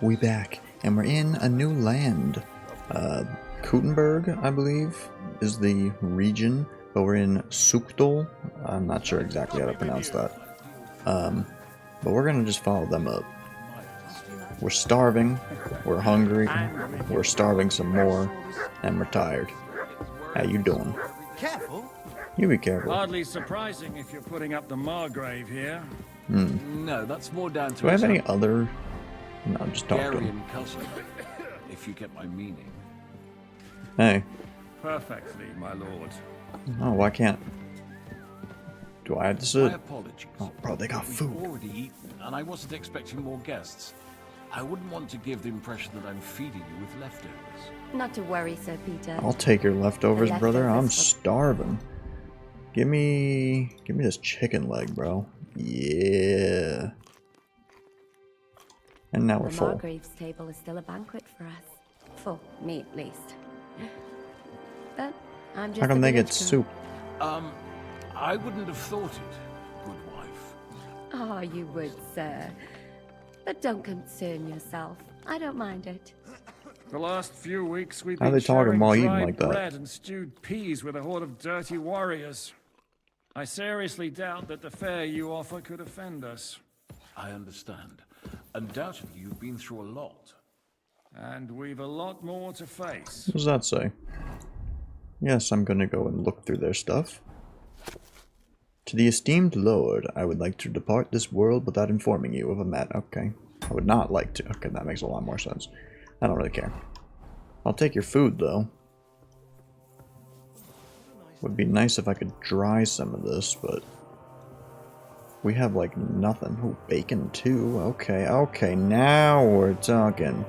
We back, and we're in a new land. Kuttenberg, I believe, is the region, but we're in Sukdol. I'm not sure exactly how to pronounce that. But we're gonna just follow them up. We're starving, we're hungry, we're starving some more, and we're tired. How you doing? Careful. You be careful. Hardly surprising if you're putting up the Margrave here. No, that's more down to Do I have any other... No, just talk to him. Hungarian cousin, if you get my meaning. Hey. Perfectly, my lord. Oh, why can't... Do I have to sit? My apologies. Oh, bro, they got We've food. already eaten, and I wasn't expecting more guests. I wouldn't want to give the impression that I'm feeding you with leftovers. Not to worry, Sir Peter. I'll take your leftovers, The brother. I'm leftovers. starving. Give me this chicken leg, bro. Yeah. And now we're The full. Margrave's table is still a banquet for us. For me, at least. But I'm just How come a they get village girl. soup? I wouldn't have thought it, good wife. Oh, you would, sir. But don't concern yourself. I don't mind it. The last few weeks we've How been they talking sharing while eating dried like that? bread and stewed peas with a horde of dirty warriors. I seriously doubt that the fare you offer could offend us. I understand. Undoubtedly, you've been through a lot. And we've a lot more to face. What does that say? Yes, I'm gonna go and look through their stuff. To the esteemed lord, I would like to depart this world without informing you of a matter. Okay. I would not like to. Okay, that makes a lot more sense. I don't really care. I'll take your food, though. Would be nice if I could dry some of this, but... We have, like, nothing. Oh, bacon, too. Okay, okay, now we're talking.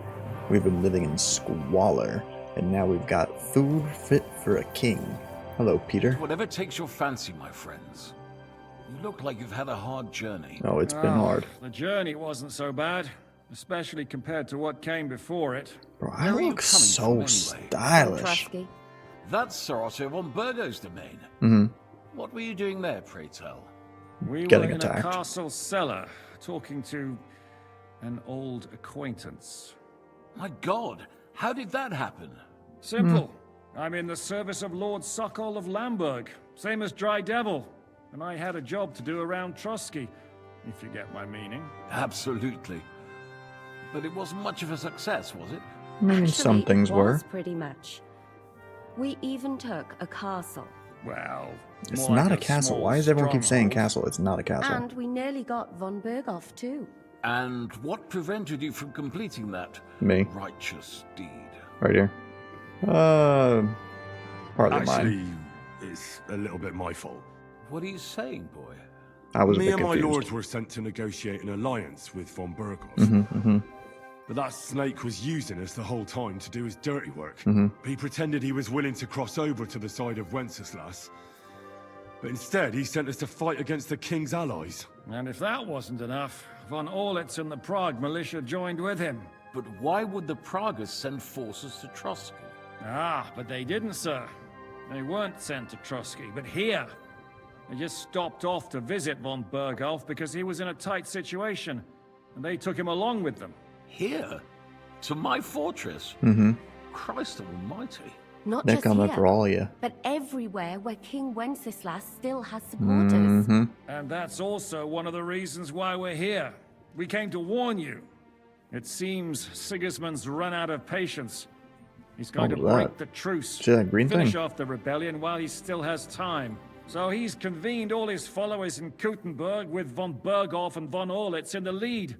We've been living in squalor, and now we've got food fit for a king. Hello, Peter. Whatever takes your fancy, my friends. You look like you've had a hard journey. Oh, it's been hard. The journey wasn't so bad, especially compared to what came before it. Bro, I Where are you look coming so from, anyway? stylish. Trusky. That's Sir Otto von Burgo's domain. Mm-hmm. What were you doing there, pray tell? We Getting were in attacked. a castle cellar, talking to an old acquaintance. My God, how did that happen? Simple. I'm in the service of Lord Sokol of Lamberg, same as Dry Devil, and I had a job to do around Trusky, if you get my meaning. Absolutely. But it wasn't much of a success, was it? I mean, some Actually, things it were. was pretty much. We even took a castle. Well, It's more not like a castle. small Why does everyone keep saying stronghold. castle? It's not a castle. And we nearly got von Berghoff, too. And what prevented you from completing that Me. righteous deed? Right here. Partly mine. Actually, it's a little bit my fault. What are you saying, boy? I was a Me bit and my confused. lords were sent to negotiate an alliance with von Burgos. Mm-hmm. But that snake was using us the whole time to do his dirty work. Mm-hmm. He pretended he was willing to cross over to the side of Wenceslas. But instead, he sent us to fight against the king's allies. And if that wasn't enough, von Orlitz and the Prague militia joined with him. But why would the Pragas send forces to Trusky? Ah, but they didn't, sir. They weren't sent to Trusky, but here. They just stopped off to visit von Berghoff because he was in a tight situation, and they took him along with them. Here? To my fortress? Mm-hmm. Christ almighty. Not They're just coming here, for all of you. but everywhere where King Wenceslas still has supporters. Mm-hmm. And that's also one of the reasons why we're here. We came to warn you. It seems Sigismund's run out of patience. He's going to What was break that? the truce, See that green finish thing? off the rebellion while he still has time. So he's convened all his followers in Kuttenberg with von Berghoff and von Orlitz in the lead.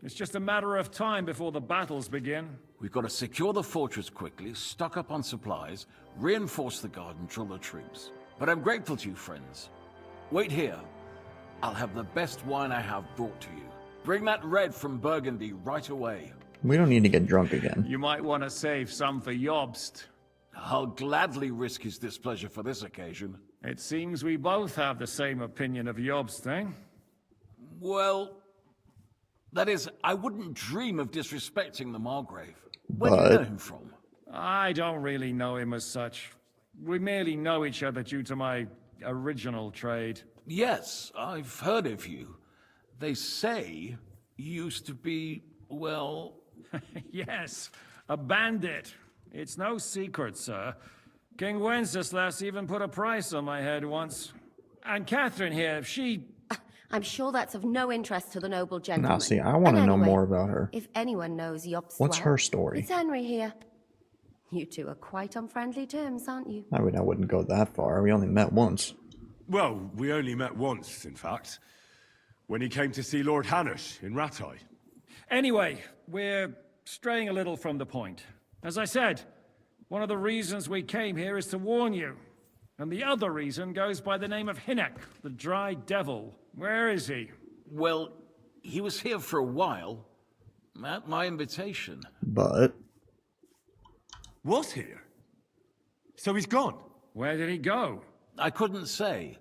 It's just a matter of time before the battles begin. We've got to secure the fortress quickly, stock up on supplies, reinforce the guard and drill the troops. But I'm grateful to you, friends. Wait here. I'll have the best wine I have brought to you. Bring that red from Burgundy right away. We don't need to get drunk again. You might want to save some for Jobst. I'll gladly risk his displeasure for this occasion. It seems we both have the same opinion of Jobst, eh? Well, that is, I wouldn't dream of disrespecting the Margrave. Where do you But- know him from? I don't really know him as such. We merely know each other due to my original trade. Yes, I've heard of you. They say you used to be, well... Yes, a bandit. It's no secret, sir. King Wenceslas even put a price on my head once. And Catherine here, I'm sure that's of no interest to the noble gentleman. Now, see, I want to And know anyway, more about her. if anyone knows Yobst What's well, her story? it's Henry here. You two are quite on friendly terms, aren't you? I mean, I wouldn't go that far. We only met once. Well, we only met once, in fact. When he came to see Lord Hanush in Rattay. Anyway, we're straying a little from the point. As I said, one of the reasons we came here is to warn you. And the other reason goes by the name of Hinek, the Dry Devil. Where is he? Well, he was here for a while, at my invitation. But Was here? So he's gone? Where did he go? I couldn't say.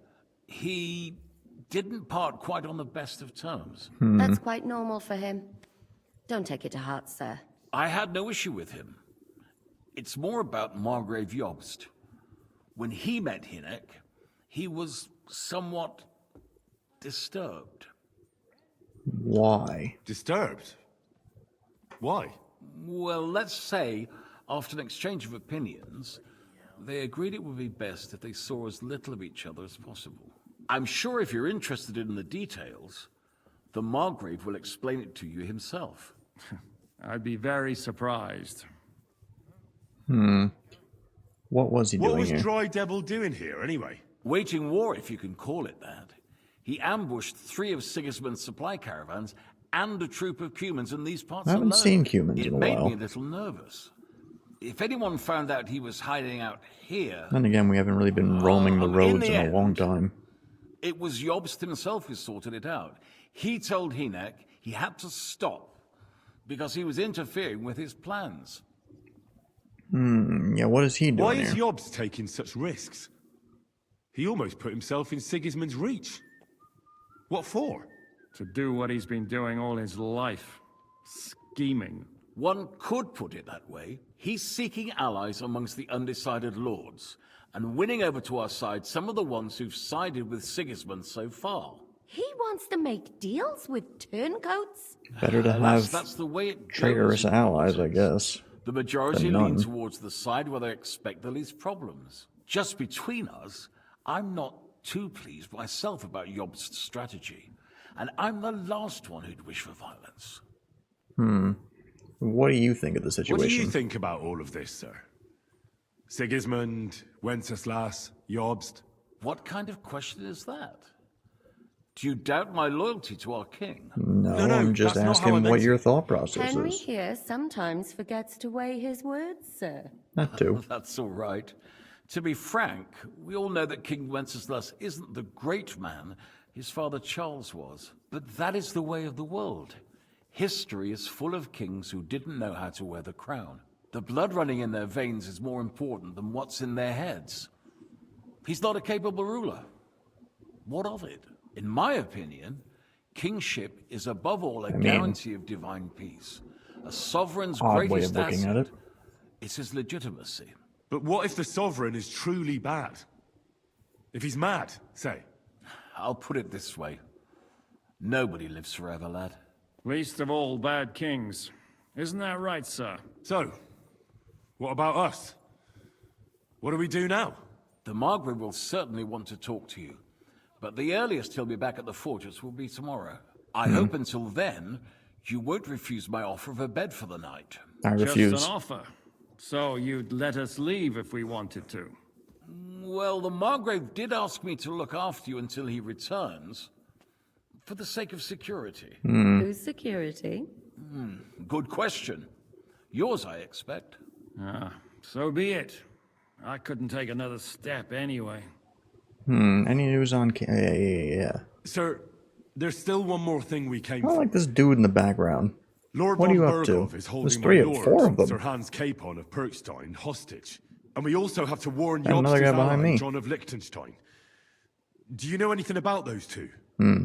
He didn't part quite on the best of terms. That's quite normal for him. Don't take it to heart, sir. I had no issue with him. It's more about Margrave Jobst. When he met Hinek, he was somewhat disturbed. why? Disturbed? Why? Well, let's say, after an exchange of opinions, they agreed it would be best if they saw as little of each other as possible. I'm sure if you're interested in the details, the Margrave will explain it to you himself. I'd be very surprised. What was he What doing was here? Dry Devil doing here, anyway? Waging war, if you can call it that. He ambushed 3 of Sigismund's supply caravans and a troop of Cumans in these parts I haven't alone. seen Cumans It in a made while. me a little nervous. If anyone found out he was hiding out here, Then again, we haven't really been roaming the in roads the in a end- long time. it was Jobst himself who sorted it out. He told Hinek he had to stop because he was interfering with his plans. Yeah, what is he doing Why is here? Jobst taking such risks? He almost put himself in Sigismund's reach. What for? To do what he's been doing all his life. Scheming. One could put it that way. He's seeking allies amongst the undecided lords, and winning over to our side some of the ones who've sided with Sigismund so far. He wants to make deals with turncoats? Better to Alas, have that's the way it traitorous goes in allies, I politics. guess. The majority than lean none. towards the side where they expect the least problems. Just between us, I'm not too pleased myself about Jobst's strategy, and I'm the last one who'd wish for violence. What do you think of the situation? What do you think about all of this, sir? Sigismund, Wenceslas, Jobst? What kind of question is that? Do you doubt my loyalty to our king? No, No, I'm just that's not how I asking meant what it. your thought process Henry is. here sometimes forgets to weigh his words, sir. That too. That's all right. To be frank, we all know that King Wenceslas isn't the great man his father Charles was. But that is the way of the world. History is full of kings who didn't know how to wear the crown. The blood running in their veins is more important than what's in their heads. He's not a capable ruler. What of it? In my opinion, kingship is above all a guarantee of divine peace. A sovereign's Odd way of greatest looking asset at it. is his legitimacy. But what if the sovereign is truly bad? If he's mad, say. I'll put it this way. Nobody lives forever, lad. Least of all bad kings. Isn't that right, sir? So, what about us? What do we do now? The Margrave will certainly want to talk to you, but the earliest he'll be back at the fortress will be tomorrow. I hope until then, you won't refuse my offer of a bed for the night. I refuse. Just an offer. So you'd let us leave if we wanted to. Well, the Margrave did ask me to look after you until he returns, for the sake of security. Whose security? Good question. Yours, I expect. Ah, so be it. I couldn't take another step anyway. Any news on... Yeah. Sir, there's still one more thing we came I for. like this dude in the background. Lord What are von you up to? Berghoff is There's holding three my of lord, four of them. Sir Hans Capon of Perkstein, hostage. And we also have to warn And another Jobst's guy behind ally, me. John of Liechtenstein. Do you know anything about those two?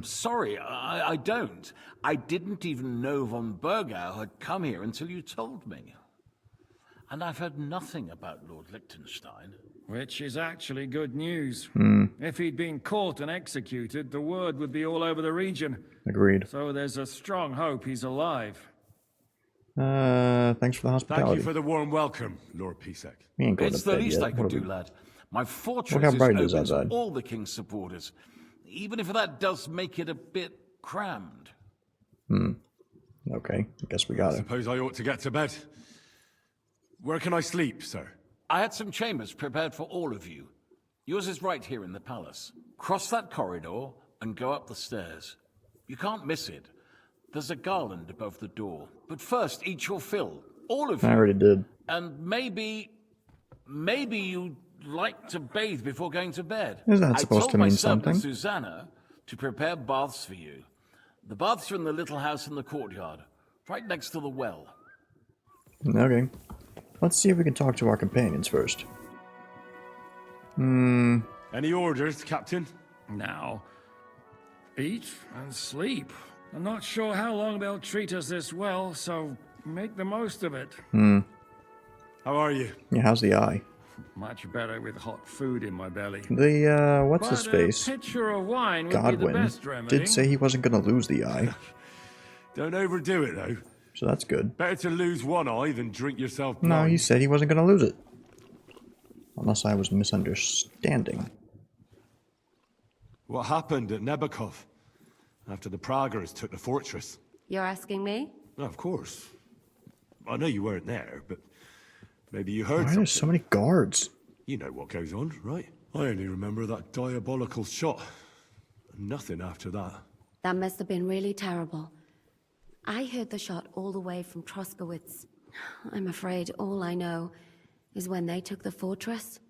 Sorry, I don't. I didn't even know von Bergau had come here until you told me. And I've heard nothing about Lord Liechtenstein. Which is actually good news. If he'd been caught and executed, the word would be all over the region. Agreed. So there's a strong hope he's alive. Thanks for the Thank hospitality. you for the warm welcome, Lord Pisek. We ain't going It's to the bed least yet. I could What are do, we- lad. My Look fortress how is bright it is open to outside. all the king's supporters, even if that does make it a bit crammed. Okay, I guess we I got it. suppose I ought to get to bed. Where can I sleep, sir? I had some chambers prepared for all of you. Yours is right here in the palace. Cross that corridor and go up the stairs. You can't miss it. There's a garland above the door. But first, eat your fill. All of you. I already did. And maybe you'd like to bathe before going to bed. Is that I supposed told to my mean servant something? Susanna to prepare baths for you. The baths are in the little house in the courtyard, right next to the well. Okay. Let's see if we can talk to our companions first. Any orders, Captain? Now, eat and sleep. I'm not sure how long they'll treat us this well, so make the most of it. How are you? Yeah, how's the eye? Much better with hot food in my belly. The, what's his But face? a pitcher of wine would be the Godwin best remedy. did say he wasn't going to lose the eye, Don't overdo it, though. so that's good. Better to lose one eye than drink yourself No, blind. he said he wasn't going to lose it. Unless I was misunderstanding. What happened at Nebakov after the Praguers took the fortress? You're asking me? No, of course. I know you weren't there, but maybe you heard Why are something. there so many guards? You know what goes on, right? I only remember that diabolical shot. Nothing after that. That must have been really terrible. I heard the shot all the way from Troskowitz. I'm afraid all I know is when they took the fortress,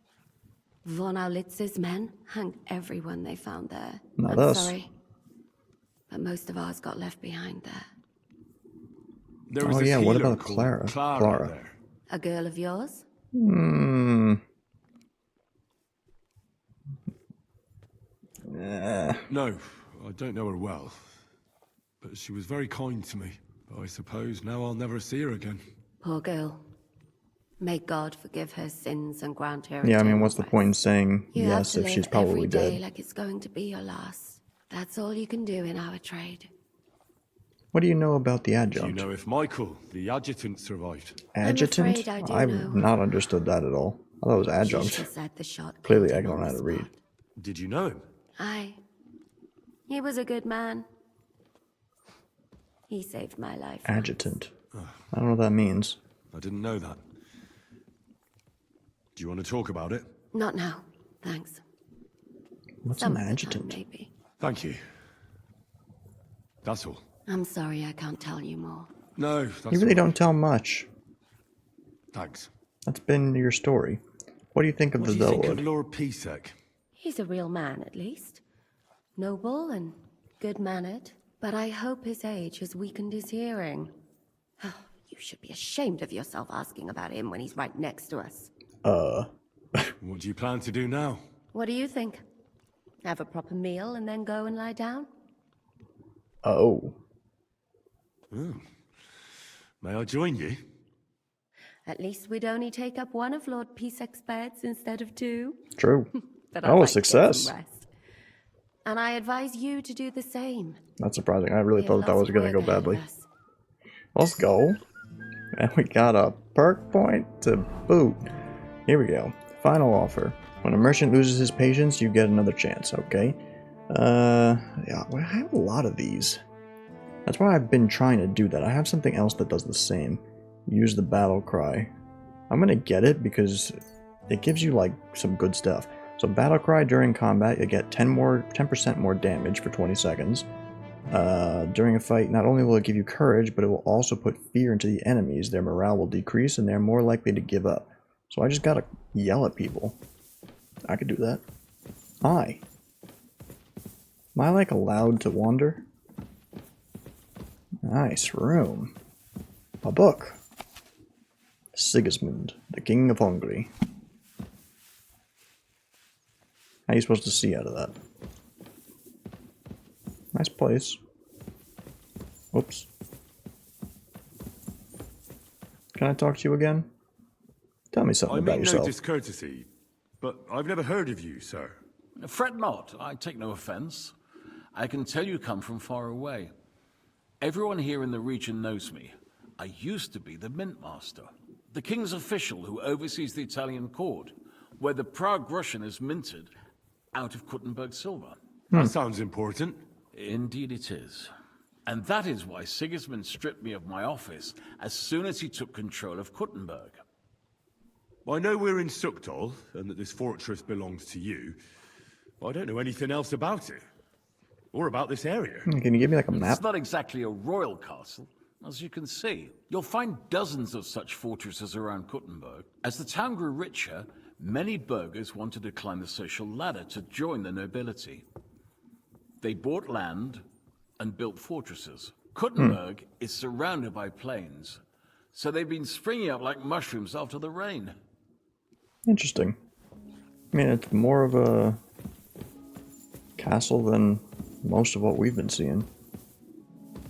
von Aulitz's men hanged everyone they found there. Not I'm us. sorry, but most of ours got left behind there. There was Oh, this yeah, what healer about called Clara? Clara there. A girl of yours? No, I don't know her well. But she was very kind to me. But I suppose now I'll never see her again. Poor girl. May God forgive her sins and grant her. Yeah, I mean, eternal what's the rest. point in saying You have yes to if live she's probably every day dead? like it's going to be your last. That's all you can do in our trade. What do you know about the Do adjunct? you know if Michael, the adjutant, survived? Adjutant? afraid I do I've know. not understood that at all. I thought it was She adjunct. said the shot Clearly, killed I him don't know on how the to read. spot. Did you know him? Aye. He was a good man. He saved my life. once. Adjutant. I don't know what that means. I didn't know that. Do you want to talk about it? Not now, thanks. What's Some an other time, adjutant? maybe. Thank you. That's all. I'm sorry I can't tell you more. No, that's You really all right. don't tell much. Thanks. That's been your story. What do you think of What the do you think of Bellwood? Lord Pisek? He's a real man, at least. Noble and good-mannered. But I hope his age has weakened his hearing. Oh, you should be ashamed of yourself asking about him when he's right next to us. What do you plan to do now? What do you think? Have a proper meal and then go and lie down? Oh. May I join you? At least we'd only take up one of Lord Pisek's beds instead of two. True. But Oh, I'd a like to get some success. rest. And I advise you to do the same. Not surprising. I really We thought have that lots was of going to go work ahead of badly. us. Let's go. And we got a perk point to boot. Here we go. Final offer. When a merchant loses his patience, you get another chance, okay? Yeah, well, I have a lot of these. That's why I've been trying to do that. I have something else that does the same. Use the battle cry. I'm gonna get it because it gives you, like, some good stuff. So battle cry during combat, you get 10% more damage for 20 seconds. During a fight, not only will it give you courage, but it will also put fear into the enemies. Their morale will decrease, and they're more likely to give up. So I just gotta yell at people. I could do that. Hi. Am I, like, allowed to wander? Nice room. A book. Sigismund, the King of Hungary. How are you supposed to see out of that? Nice place. Oops. Can I talk to you again? Tell me something I about mean no yourself. discourtesy, but I've never heard of you, sir. Fret not, I take no offense. I can tell you come from far away. Everyone here in the region knows me. I used to be the mint master, the king's official who oversees the Italian court, where the Prague Russian is minted out of Kuttenberg silver. That sounds important. Indeed it is. And that is why Sigismund stripped me of my office as soon as he took control of Kuttenberg. I know we're in Sukdal, and that this fortress belongs to you. But I don't know anything else about it. Or about this area. Can you give me like a map? It's not exactly a royal castle, as you can see. You'll find dozens of such fortresses around Kuttenberg. As the town grew richer, many burghers wanted to climb the social ladder to join the nobility. They bought land and built fortresses. Kuttenberg is surrounded by plains, so they've been springing up like mushrooms after the rain. Interesting. I mean, it's more of a castle than most of what we've been seeing.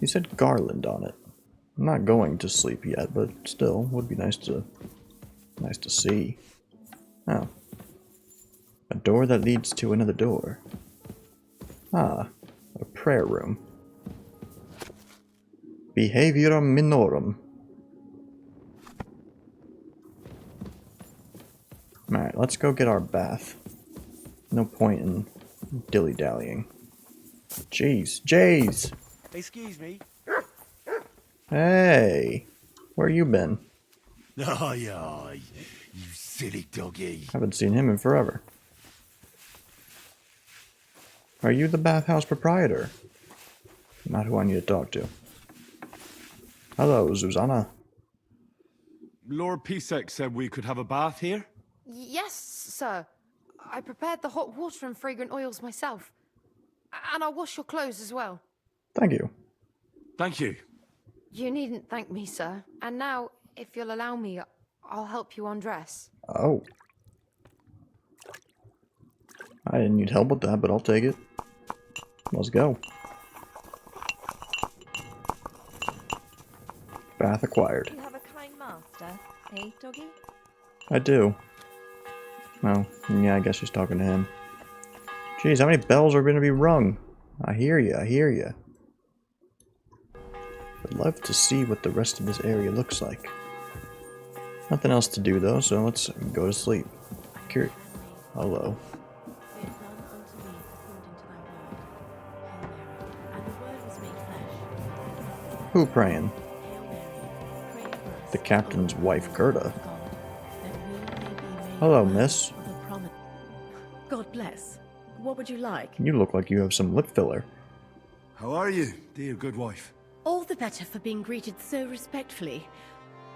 You said garland on it. I'm not going to sleep yet, but still, would be nice to see. Oh. A door that leads to another door. Ah, a prayer room. Behaviorum minorum. Alright, let's go get our bath. No point in dilly-dallying. Jeez, Jays! Excuse me. Hey! Where you been? Aye, aye, you silly doggy. Haven't seen him in forever. Are you the bathhouse proprietor? Not who I need to talk to. Hello, Susanna. Lord Pisek said we could have a bath here? Yes, sir. I prepared the hot water and fragrant oils myself. And I'll wash your clothes as well. Thank you. Thank you. You needn't thank me, sir. And now, if you'll allow me, I'll help you undress. Oh. I didn't need help with that, but I'll take it. Let's go. Bath acquired. You have a kind master, eh, doggy? I do. Oh, yeah, I guess she's talking to him. Jeez, how many bells are going to be rung? I hear you, I hear you. I'd love to see what the rest of this area looks like. Nothing else to do though, so let's go to sleep. Hello. Be it done unto me according to thy word. Hail Mary, and the word was made flesh. Who praying? Hail Mary, pray for us, The captain's wife, Gerda. God, that we may be made Hello, worthy miss. of the promise. God bless. What would you like? You look like you have some lip filler. How are you, dear good wife? All the better for being greeted so respectfully.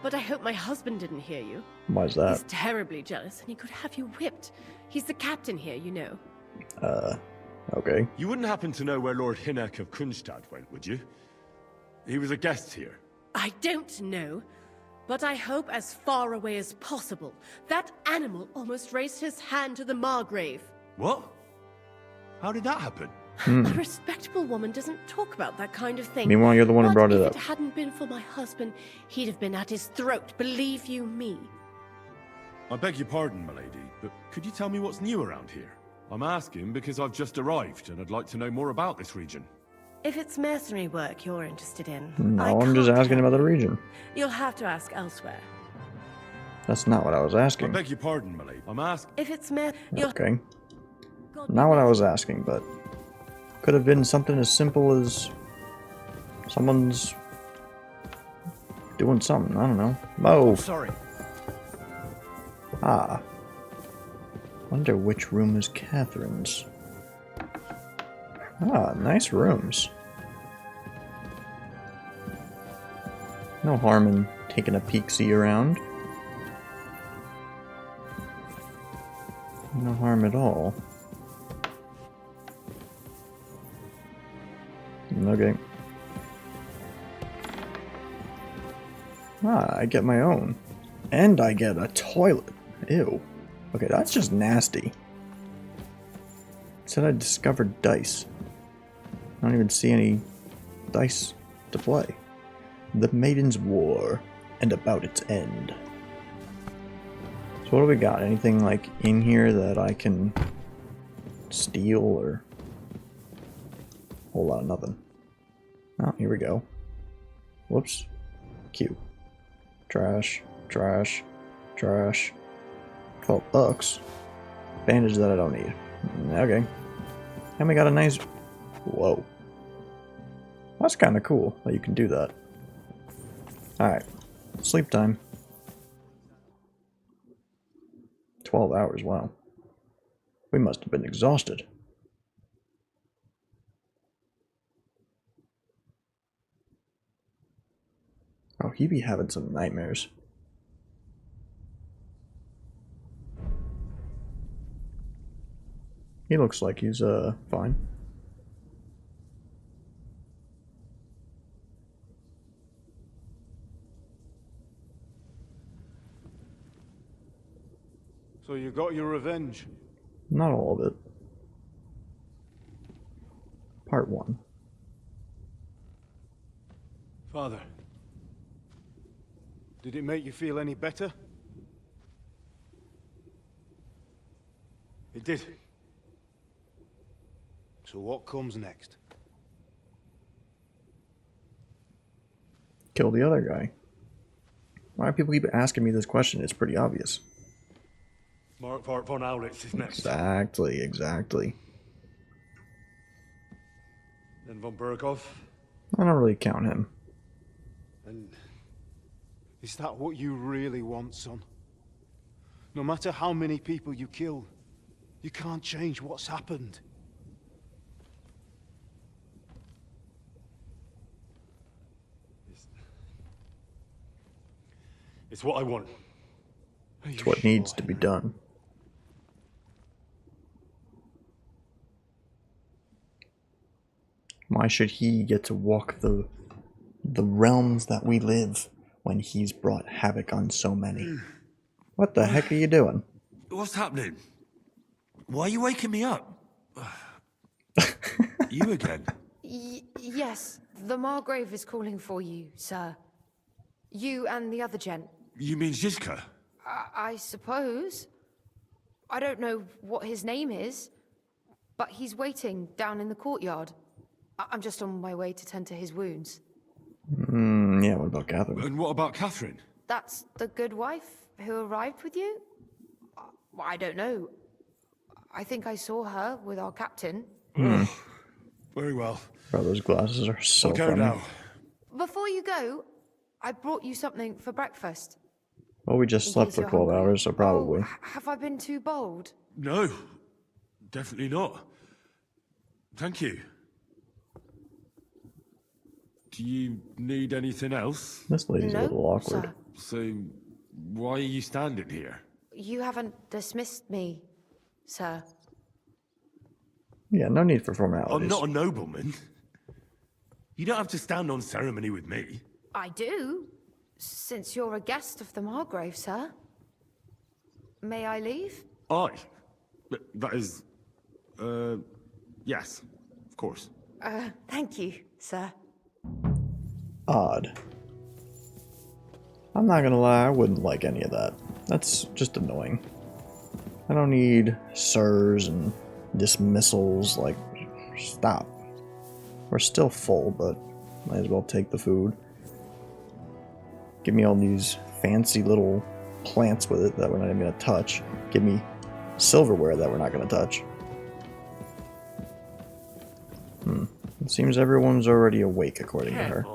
But I hope my husband didn't hear you. Why's that? He's terribly jealous, and he could have you whipped. He's the captain here, you know. Okay. You wouldn't happen to know where Lord Hinnek of Kunstad went, would you? He was a guest here. I don't know, but I hope as far away as possible. That animal almost raised his hand to the Margrave. What? How did that happen? A respectable woman doesn't talk about that kind of thing. Meanwhile, you're the one who But brought it if up. it hadn't been for my husband, he'd have been at his throat, believe you me. I beg your pardon, milady, but could you tell me what's new around here? I'm asking because I've just arrived and I'd like to know more about this region. If it's mercenary work you're interested in, No, I I'm just can't asking help about the you. region. You'll have to ask elsewhere. That's not what I was I asking. beg your pardon, milady. I'm asking. If it's you'll Okay. God Not what I bless. was asking, but could have been something as simple as someone's doing something. I don't know. Oh, Sorry. ah. Wonder which room is Catherine's. Ah, nice rooms. No harm in taking a peek-see around. No harm at all. Okay. Ah, I get my own. And I get a toilet. Ew. Okay, that's just nasty. It said I discovered dice. I don't even see any dice to play. The Maiden's War, and about its end. So what do we got? Anything like in here that I can steal or... Whole lot of nothing. Oh, here we go. Whoops. Q. Trash, trash, trash. 12 bucks. Bandage that I don't need. Okay. And we got a nice... Whoa. That's kind of cool that you can do that. Alright. Sleep time. 12 hours, wow. We must have been exhausted. Oh, he be having some nightmares. He looks like he's, fine. So you got your revenge? Not all of it. Part 1. Father, did it make you feel any better? It did. So what comes next? Kill the other guy. Why do people keep asking me this question? It's pretty obvious. Mark von Aulitz is next. Exactly, exactly. Then von Berghoff. I don't really count him. And is that what you really want, son? No matter how many people you kill, you can't change what's happened. It's what I want. It's what needs to be done. Why should he get to walk the realms that we live when he's brought havoc on so many? What the heck are you doing? What's happening? Why are you waking me up? You again? Yes, the Margrave is calling for you, sir. You and the other gent. You mean Zizka? I suppose. I don't know what his name is, but he's waiting down in the courtyard. I'm just on my way to tend to his wounds. Yeah, what about Catherine? And what about Catherine? That's the good wife who arrived with you? I don't know. I think I saw her with our captain. Very well. Bro, those glasses are so I'll go funny. now. Before you go, I brought you something for breakfast. Well, we just In slept case for you're 12 hungry. hours, so probably. Oh, have I been too bold? No, definitely not. Thank you. Do you need anything else? This lady's a No, little awkward. sir. So, why are you standing here? You haven't dismissed me, sir. Yeah, no need for formalities. I'm not a nobleman. You don't have to stand on ceremony with me. I do, since you're a guest of the Margrave, sir. May I leave? That is... yes, of course. Thank you, sir. Odd. I'm not gonna lie, I wouldn't like any of that. That's just annoying. I don't need sirs and dismissals, like, stop. We're still full, but might as well take the food. Give me all these fancy little plants with it that we're not even gonna touch. Give me silverware that we're not gonna touch. It seems everyone's already awake, according to her.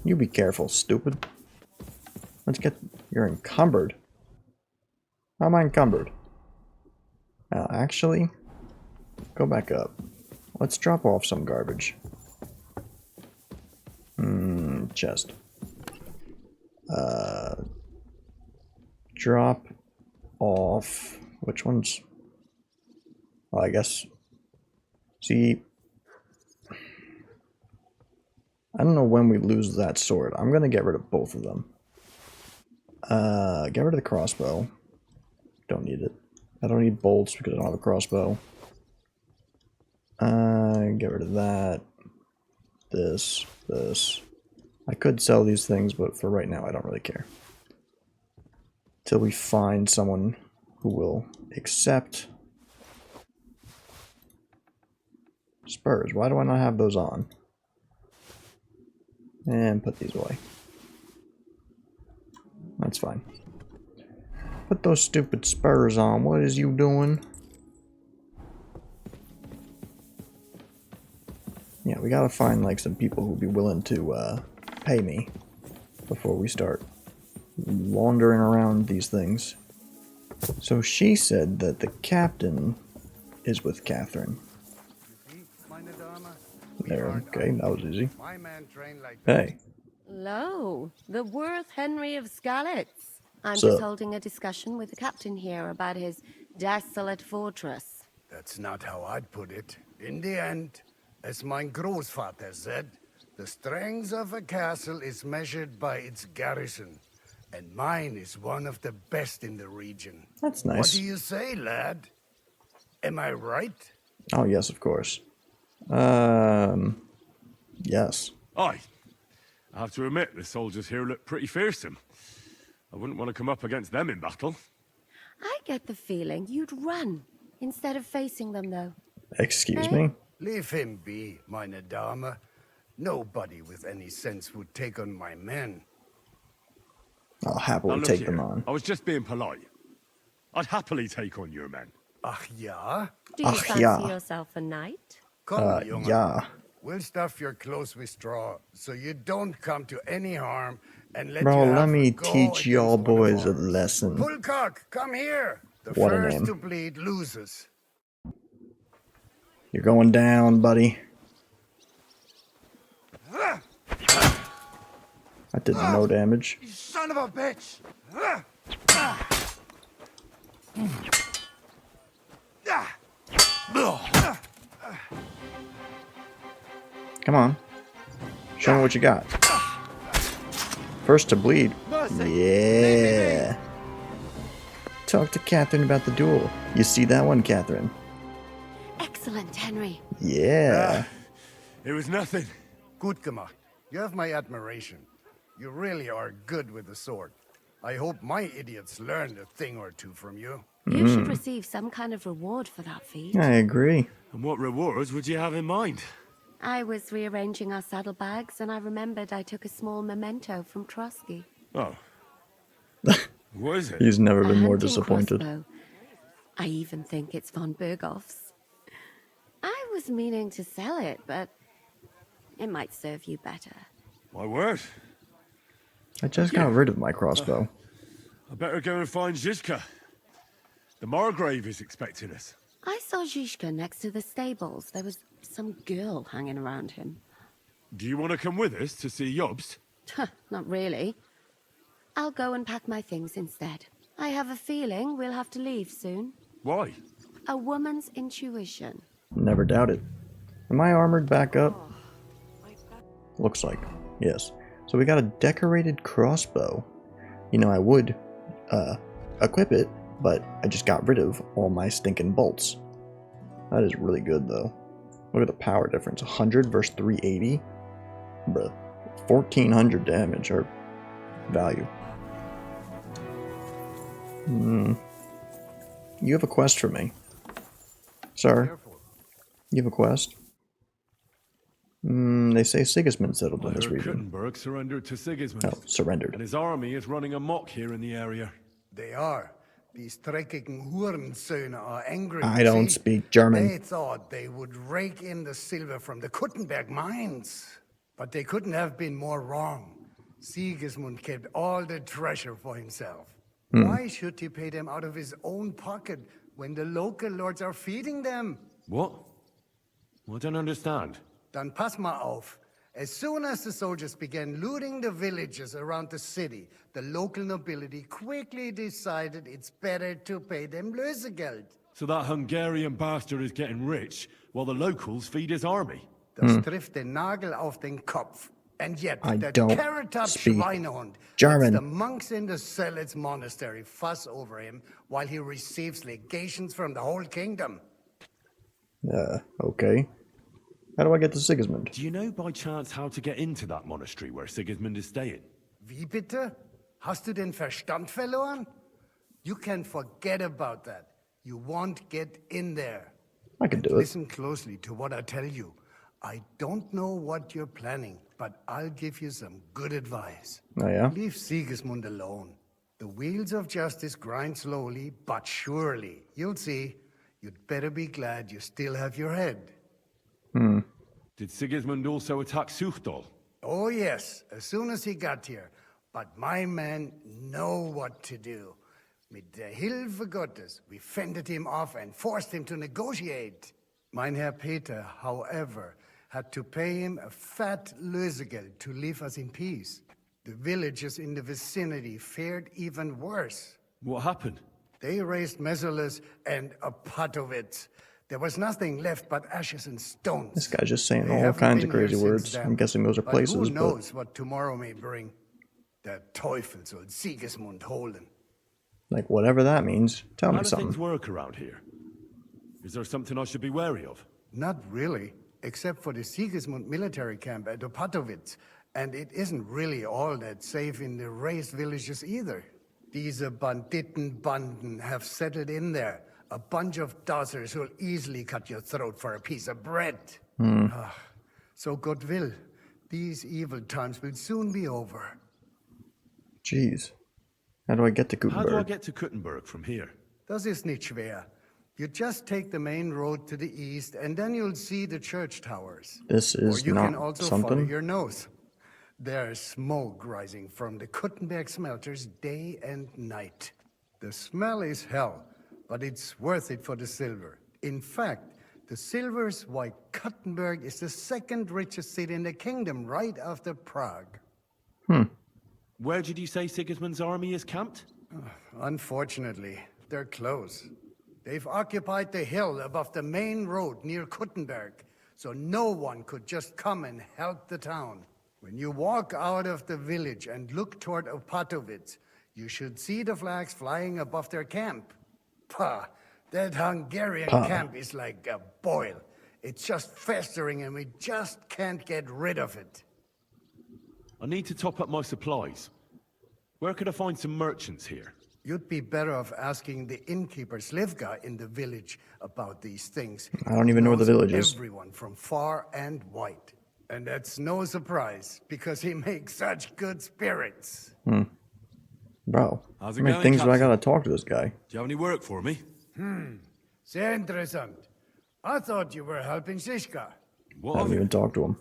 You be careful, stupid. Let's get... You're encumbered. How am I encumbered? Now, actually, go back up. Let's drop off some garbage. Chest. Drop off... Which ones? Well, I guess... See... I don't know when we lose that sword. I'm gonna get rid of both of them. Get rid of the crossbow. Don't need it. I don't need bolts because I don't have a crossbow. Get rid of that. This. I could sell these things, but for right now I don't really care. Till we find someone who will accept. Spurs. Why do I not have those on? And put these away. That's fine. Put those stupid spurs on. What is you doing? Yeah, we gotta find like some people who'll be willing to pay me before we start wandering around these things. So she said that the captain is with Catherine. There, okay, that was easy. Hey. Lo, the worth Henry of Skalitz. I'm So- just holding a discussion with the captain here about his desolate fortress. That's not how I'd put it. In the end, as my Großvater said, the strength of a castle is measured by its garrison. And mine is one of the best in the region. That's What nice. do you say, lad? Am I right? Oh, yes, of course. Yes. Aye. I have to admit, the soldiers here look pretty fearsome. I wouldn't want to come up against them in battle. I get the feeling you'd run instead of facing them, though. Excuse me? Leave him be, meine Dame. Nobody with any sense would take on my men. I'll Now happily look take here, them on. I was just being polite. I'd happily take on your men. Ach ja? Do you Ach, fancy ja. yourself a knight? Komm, Junge. Yeah. We'll stuff your clothes with straw, so you don't come to any harm, and let Bro, you have let a me go teach y'all against one of boys a ours. lesson. Pulcock, come here. The What a first name. to bleed loses. You're going down, buddy. That did no damage. You son of a bitch! Come on. Show me what you got. First to bleed. Yeah. Talk to Catherine about the duel. You see that one, Catherine? Excellent, Henry. Yeah. It was nothing. Gut gemacht. You have my admiration. You really are good with the sword. I hope my idiots learned a thing or two from you. You should receive some kind of reward for that feat. I agree. And what rewards would you have in mind? I was rearranging our saddlebags, and I remembered I took a small memento from Trotsky. Oh. What is it? He's never A been more hunting disappointed. crossbow. I even think it's von Berghoff's. I was meaning to sell it, but it might serve you better. My word. I just got rid of my crossbow. I better go and find Zizka. The Margrave is expecting us. I saw Zhishka next to the stables. There was some girl hanging around him. Do you want to come with us to see Jobst? Not really. I'll go and pack my things instead. I have a feeling we'll have to leave soon. Why? A woman's intuition. Never doubted. Am I armored back up? Looks like. Yes. So we got a decorated crossbow. You know, I would equip it, but I just got rid of all my stinking bolts. That is really good, though. Look at the power difference. 100 versus 380. Bruh. 1400 damage, or value. You have a quest for me. Sir, you have a quest? They say Sigismund settled I in this heard region. Kuttenberg surrendered to Sigismund. Oh, surrendered. And his army is running amok here in the area. They are. These dreckigen Hurensöhne are angry. I don't see? speak German. They thought they would rake in the silver from the Kuttenberg mines. But they couldn't have been more wrong. Sigismund kept all the treasure for himself. Why should he pay them out of his own pocket when the local lords are feeding them? What? I don't understand. Dann pass mal auf. As soon as the soldiers began looting the villages around the city, the local nobility quickly decided it's better to pay them Lösegeld. So that Hungarian bastard is getting rich, while the locals feed his army. Das trifft den Nagel auf den Kopf. And yet, I that don't carrot-top speak Schweinehund German. lets the monks in the Zealots monastery fuss over him while he receives legations from the whole kingdom. Okay. How do I get to Sigismund? Do you know by chance how to get into that monastery where Sigismund is staying? Wie bitte? Hast du den Verstand verloren? You can forget about that. You won't get in there. I can And do it. listen closely to what I tell you. I don't know what you're planning, but I'll give you some good advice. Oh, yeah? Leave Sigismund alone. The wheels of justice grind slowly but surely. You'll see. You'd better be glad you still have your head. Did Sigismund also attack Suchdol? Oh yes, as soon as he got here. But my men know what to do. Mit der Hilfe Gottes, we fended him off and forced him to negotiate. Mein Herr Peter, however, had to pay him a fat Lösegeld to leave us in peace. The villagers in the vicinity fared even worse. What happened? They raised Mesolis and Opatowitz. There was nothing left but ashes and stones. This guy's just saying They all haven't kinds been of crazy here since words. then. I'm guessing those are But places, who but knows what tomorrow may bring? Der Teufel soll Sigismund holen. like whatever that means, tell How me do things something. work around here? Is there something I should be wary of? Not really, except for the Sigismund military camp at Opatowitz. And it isn't really all that safe in the raised villages either. These Banditenbanden have settled in there. A bunch of dossers who'll easily cut your throat for a piece of bread. So God will, these evil times will soon be over. Jeez. How do I get to How do I Kuttenberg? get to Kuttenberg from here? Das ist nicht schwer. You just take the main road to the east, and then you'll see the church towers. This Or is you can not also follow something. your nose. There's smoke rising from the Kuttenberg smelters day and night. The smell is hell, but it's worth it for the silver. In fact, the silver's why Kuttenberg is the second richest city in the kingdom, right after Prague. Where did you say Sigismund's army is camped? Unfortunately, they're close. They've occupied the hill above the main road near Kuttenberg, so no one could just come and help the town. When you walk out of the village and look toward Opatowitz, you should see the flags flying above their camp. Pah, that Hungarian camp is like a boil. It's just festering and we just can't get rid of it. I need to top up my supplies. Where could I find some merchants here? You'd be better off asking the innkeeper Slivka in the village about these things. I don't even know where the He knows village is. Everyone from far and wide. And that's no surprise, because he makes such good spirits. Bro, How's how it many going, things do I Captain? gotta talk to this guy? Do you have any work for me? Sehr interessant. I thought you were helping Shishka. I What? haven't even talked to him.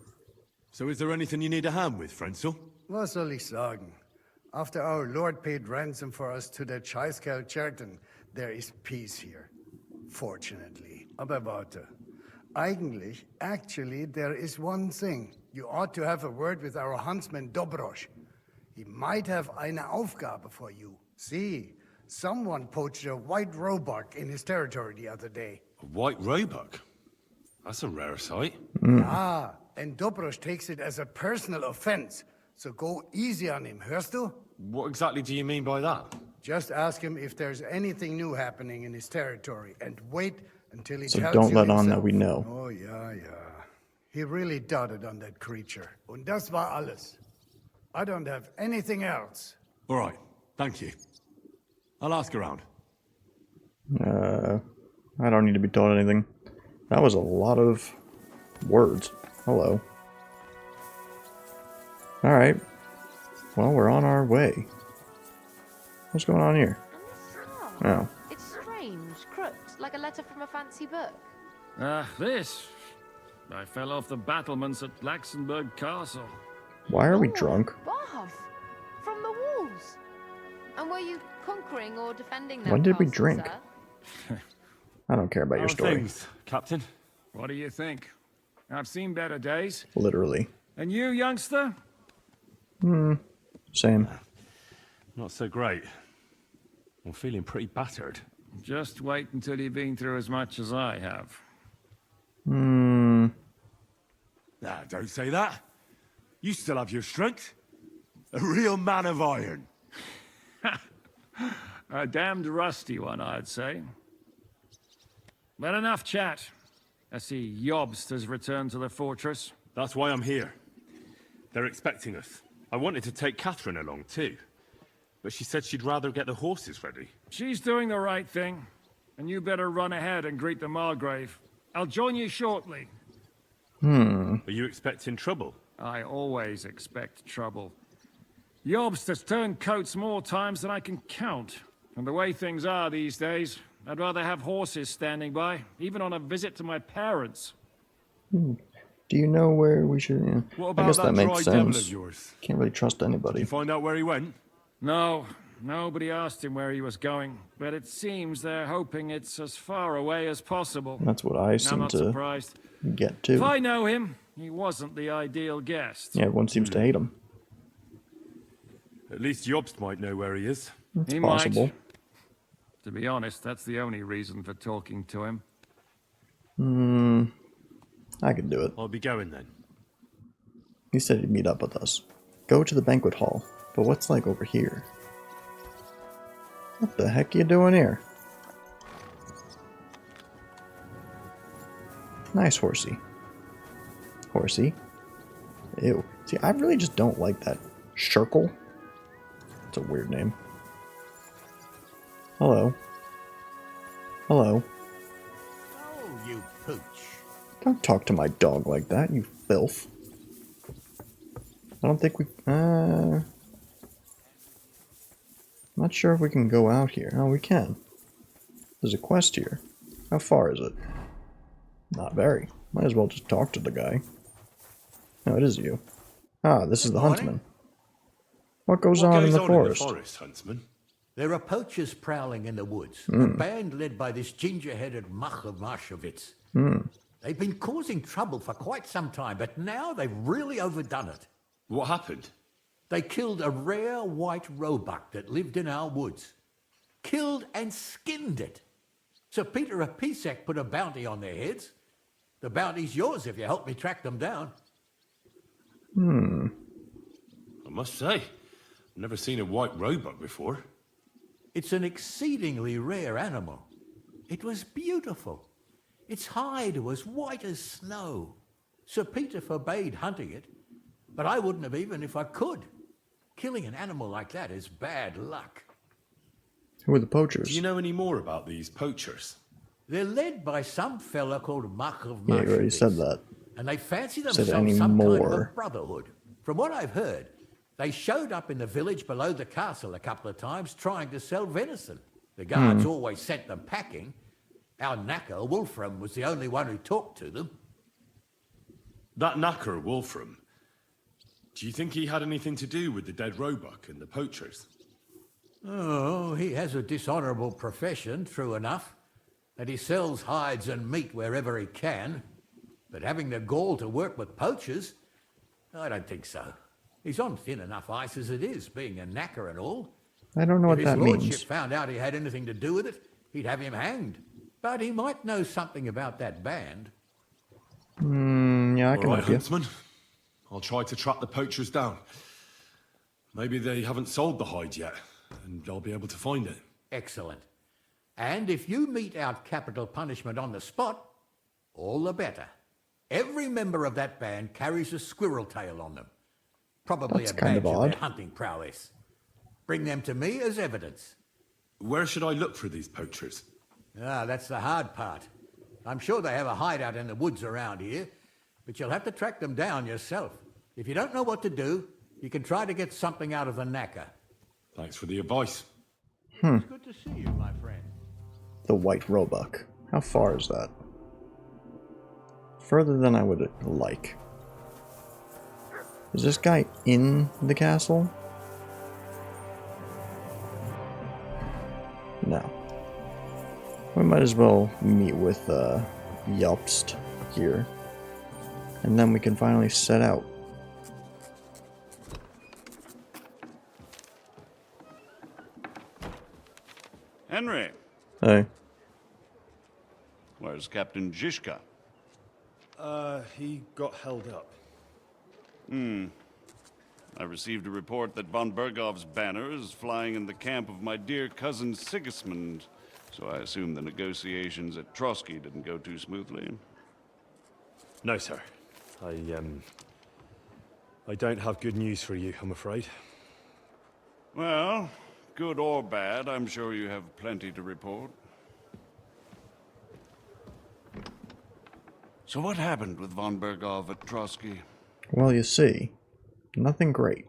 So is there anything you need a hand with, Frenzel? Was soll ich sagen? After our Lord paid ransom for us to the Chaiskel Cherton, there is peace here. Fortunately. Aber warte. Actually, there is one thing. You ought to have a word with our huntsman Dobrosch. He might have eine Aufgabe for you. See, someone poached a white roebuck in his territory the other day. A white roebuck? That's a rare sight. And Dobrosch takes it as a personal offense. So go easy on him, hörst du? What exactly do you mean by that? Just ask him if there's anything new happening in his territory, and wait until he So tells don't you let on that himself. we know. Oh, yeah. He really doted on that creature. Und das war alles. I don't have anything else. All right, thank you. I'll ask around. I don't need to be told anything. That was a lot of words. Hello. Alright. Well, we're on our way. What's going on here? Oh. It's strange, crypt, like a letter from a fancy book. This. I fell off the battlements at Laxenburg Castle. Why are we Oh, drunk? Bath! From the walls! And were you conquering or defending them? When did we drink? Sir? I don't care about your How are story. things, Captain? What do you think? I've seen better days. Literally. And you, youngster? Same. Not so great. I'm feeling pretty battered. Just wait until you've been through as much as I have. Nah, don't say that. You still have your strength. A real man of iron. A damned rusty one, I'd say. But enough chat. I see Jobst has returned to the fortress. That's why I'm here. They're expecting us. I wanted to take Catherine along too, but she said she'd rather get the horses ready. She's doing the right thing, and you better run ahead and greet the Margrave. I'll join you shortly. Are you expecting trouble? I always expect trouble. Jobst has turned coats more times than I can count. And the way things are these days, I'd rather have horses standing by, even on a visit to my parents. Do you know where we should... Yeah. What I about guess that that makes dry devil of sense. yours? Can't really trust Did anybody. you find out where he went? No, nobody asked him where he was going, but it seems they're hoping it's as far away as possible. That's what I I'm seem not to surprised. get If to. I know him, he wasn't the ideal guest. Yeah, everyone seems to hate him. At least Jobst might know where he is. It's He possible. might. To be honest, that's the only reason for talking to him. I can do it. I'll be going then. He said he'd meet up with us. Go to the banquet hall. But what's like over here? What the heck are you doing here? Nice horsey. Horsey. Ew. See, I really just don't like that. Shirkle? It's a weird name. Hello. Hello. Oh, you pooch. Don't talk to my dog like that, you filth. I don't think we... Not sure if we can go out here. Oh, we can. There's a quest here. How far is it? Not very. Might as well just talk to the guy. No, it is you. Ah, this is the huntsman. What goes on in the forest? Huntsman? There are poachers prowling in the woods. A band led by this ginger-headed Mach of Marshowitz. They've been causing trouble for quite some time, but now they've really overdone it. What happened? They killed a rare white roebuck that lived in our woods. Killed and skinned it. Sir Peter of Pisek put a bounty on their heads. The bounty's yours if you help me track them down. I must say, I've never seen a white roebuck before. It's an exceedingly rare animal. It was beautiful. Its hide was white as snow. Sir Peter forbade hunting it, but I wouldn't have even if I could. Killing an animal like that is bad luck. Who are the poachers? Do you know any more about these poachers? They're led by some fella called Mach of Yeah, you already Marshowitz, said that. and they fancy Said themselves any some kind of a more. brotherhood. From what I've heard, they showed up in the village below the castle a couple of times trying to sell venison. The guards always sent them packing. Our knacker, Wolfram, was the only one who talked to them. That knacker, Wolfram. Do you think he had anything to do with the dead roebuck and the poachers? Oh, he has a dishonourable profession, true enough. And he sells hides and meat wherever he can. But having the gall to work with poachers, I don't think so. He's on thin enough ice as it is, being a knacker and all. I don't know what If that his lordship means. found out he had anything to do with it, he'd have him hanged. But he might know something about that band. Yeah, I All can right, help you. huntsman. I'll try to track the poachers down. Maybe they haven't sold the hide yet, and I'll be able to find it. Excellent. And if you mete out capital punishment on the spot, all the better. Every member of that band carries a squirrel tail on them. Probably That's a kind badge of of their odd. hunting prowess. Bring them to me as evidence. Where should I look for these poachers? Ah, that's the hard part. I'm sure they have a hideout in the woods around here, but you'll have to track them down yourself. If you don't know what to do, you can try to get something out of the knacker. Thanks for the advice. It's good to see you, my friend. The White Roebuck. How far is that? Further than I would like. Is this guy in the castle? No. We might as well meet with Jobst here. And then we can finally set out. Henry, Hey. where's Captain Zizka? He got held up. I received a report that von Bergov's banner is flying in the camp of my dear cousin Sigismund, so I assume the negotiations at Trotsky didn't go too smoothly. No, sir. I don't have good news for you, I'm afraid. Well, good or bad, I'm sure you have plenty to report. So what happened with von Bergov at Trotsky? Well, you see, nothing great.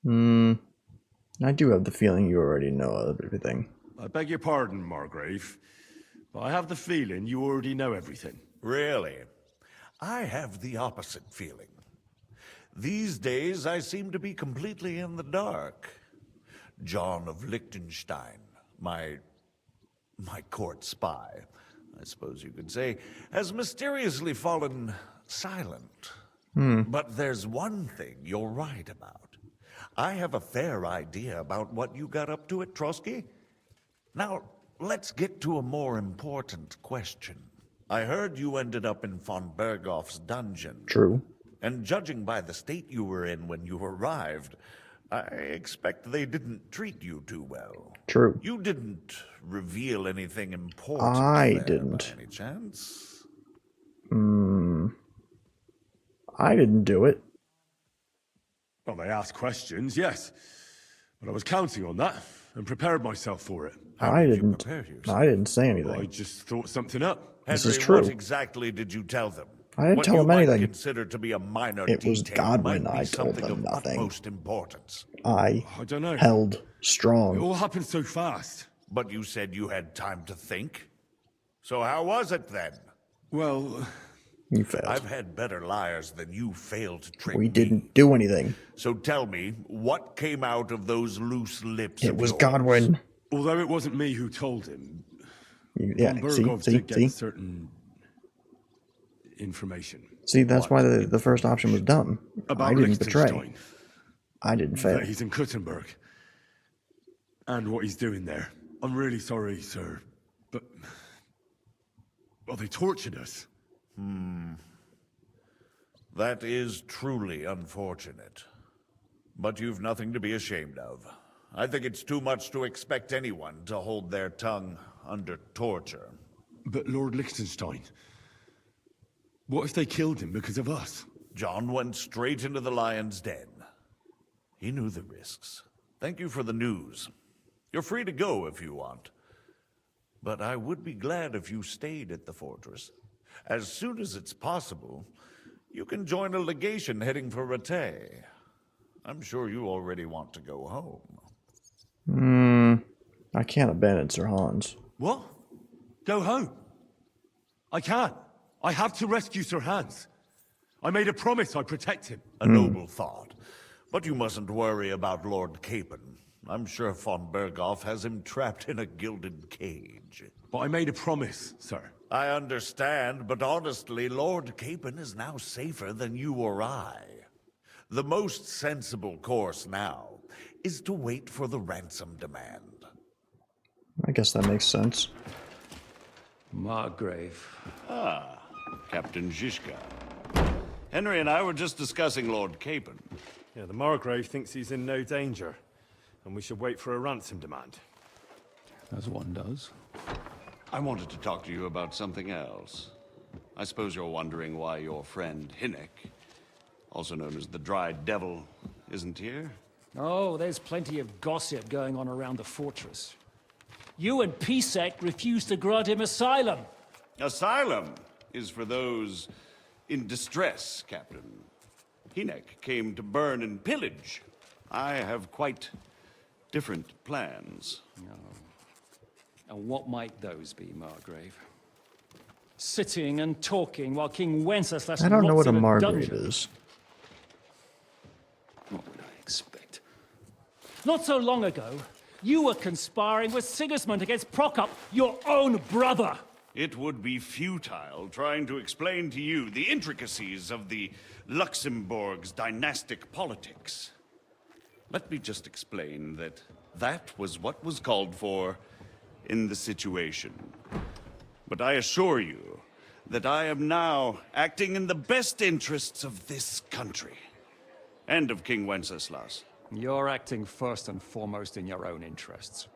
I do have the feeling you already know everything. I beg your pardon, Margrave, but I have the feeling you already know everything. Really? I have the opposite feeling. These days, I seem to be completely in the dark. John of Liechtenstein, my court spy, I suppose you could say, has mysteriously fallen silent. But there's one thing you're right about. I have a fair idea about what you got up to at Trotsky. Now, let's get to a more important question. I heard you ended up in von Berghoff's dungeon. True. And judging by the state you were in when you arrived, I expect they didn't treat you too well. True. You didn't reveal anything important I there didn't. by any chance? I didn't do it. Well, they asked questions, yes. But I was counting on that and prepared myself for it. I did you didn't. prepare yourself? I didn't say I anything. just thought something up. This Henry, is true. what exactly did you tell them? I didn't What tell you them might anything. consider to be a minor It was detail Godwin might be I told something them of nothing. utmost importance. I I don't know. held It strong. all happened so fast. But you said you had time to think. So how was it then? Well, You failed. I've had better liars than you failed to trick We me. didn't do anything. So tell me, what came out of those loose lips It of was yours? Godwin. although it wasn't me who told him, Yeah, von see, Berghoff see, did get see? certain information See, that's why the first option was dumb. about I didn't betray. Liechtenstein, I didn't fail. that he's in Kuttenberg, and what he's doing there. I'm really sorry, sir, but... well, they tortured us. That is truly unfortunate. But you've nothing to be ashamed of. I think it's too much to expect anyone to hold their tongue under torture. But Lord Liechtenstein, what if they killed him because of us? John went straight into the lion's den. He knew the risks. Thank you for the news. You're free to go if you want. But I would be glad if you stayed at the fortress. As soon as it's possible, you can join a legation heading for Rattay. I'm sure you already want to go home. I can't abandon Sir Hans. What? Go home? I can't. I have to rescue Sir Hans. I made a promise I'd protect him. A noble thought. But you mustn't worry about Lord Capon. I'm sure von Berghoff has him trapped in a gilded cage. But I made a promise, sir. I understand, but honestly, Lord Capon is now safer than you or I. The most sensible course now is to wait for the ransom demand. I guess that makes sense. Margrave. Captain Zizka. Henry and I were just discussing Lord Capon. Yeah, the Margrave thinks he's in no danger, and we should wait for a ransom demand. As one does. I wanted to talk to you about something else. I suppose you're wondering why your friend Hinnek, also known as the Dried Devil, isn't here? Oh, there's plenty of gossip going on around the fortress. You and Pisek refused to grant him asylum. Asylum is for those in distress, Captain. Hinnek came to burn and pillage. I have quite different plans. And what might those be, Margrave? Sitting and talking while King Wenceslas I don't know rots what a in Margrave dungeon. is. What would I expect? Not so long ago, you were conspiring with Sigismund against Prokop, your own brother. It would be futile trying to explain to you the intricacies of the Luxembourg's dynastic politics. Let me just explain that that was what was called for in the situation. But I assure you that I am now acting in the best interests of this country and of King Wenceslas. You're acting first and foremost in your own interests.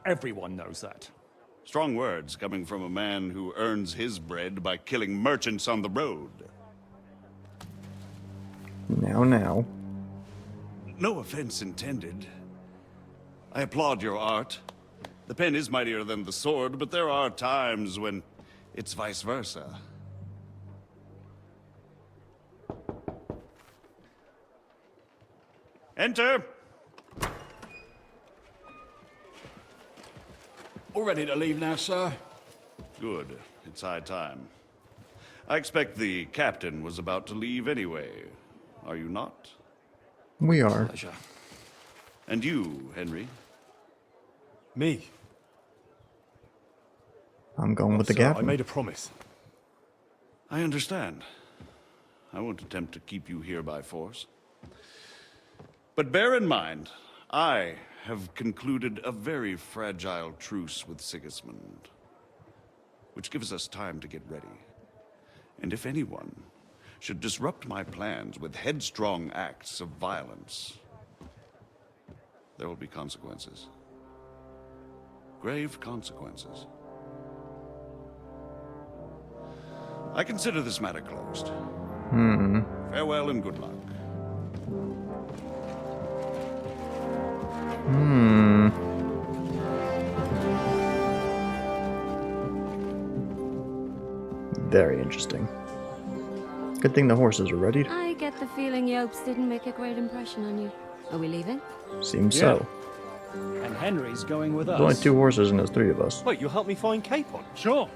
Everyone knows that. Strong words coming from a man who earns his bread by killing merchants on the road. Now. No offense intended. I applaud your art. The pen is mightier than the sword, but there are times when it's vice versa. Enter! All ready to leave now, sir? Good. It's high time. I expect the captain was about to leave anyway. Are you not? We are. Pleasure. And you, Henry? Me? I'm going with the Sir, I captain. made a promise. I understand. I won't attempt to keep you here by force. But bear in mind, I have concluded a very fragile truce with Sigismund, which gives us time to get ready. And if anyone should disrupt my plans with headstrong acts of violence, there will be consequences. Grave consequences. I consider this matter closed. Farewell and good luck. Very interesting. Good thing the horses are ready. I get the feeling Yopes didn't make a great impression on you. Are we leaving? Seems Yeah. so. And Henry's going with There's only us. 2 horses and there's 3 of us. Wait, you'll help me find Capon? Sure,